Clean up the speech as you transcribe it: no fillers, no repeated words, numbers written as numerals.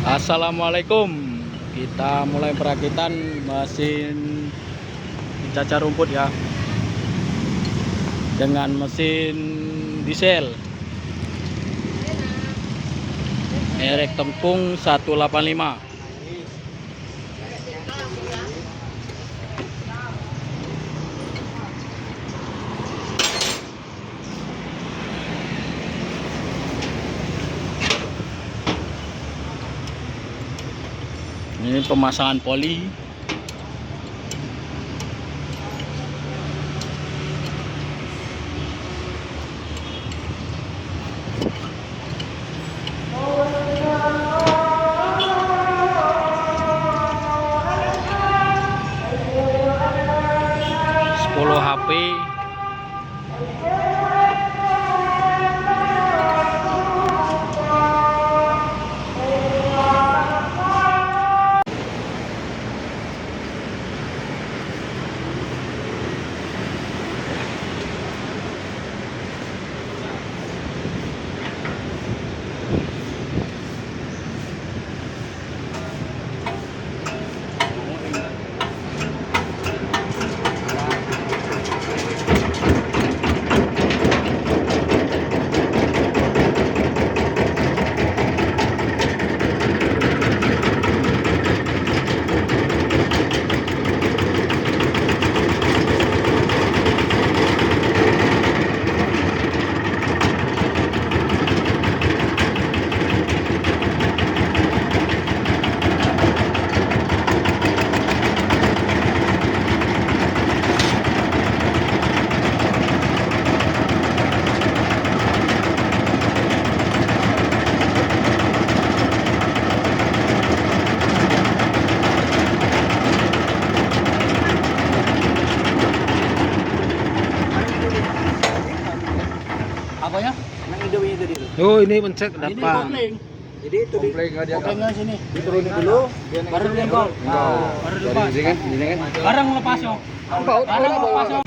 Assalamualaikum. Kita mulai perakitan mesin cacar rumput ya, dengan mesin diesel merek Tengkung 185. Ini pemasangan poli. HP. Apa ya? Yang hidupnya tadi itu. Oh, ini pencet dapat. Ini kopling. Jadi itu kopling nggak dia. Koplingnya sini. diturunin dulu, Baru dilempar. Baru lepas. Ini kan. Barang lepas yo. Barang lepas yo.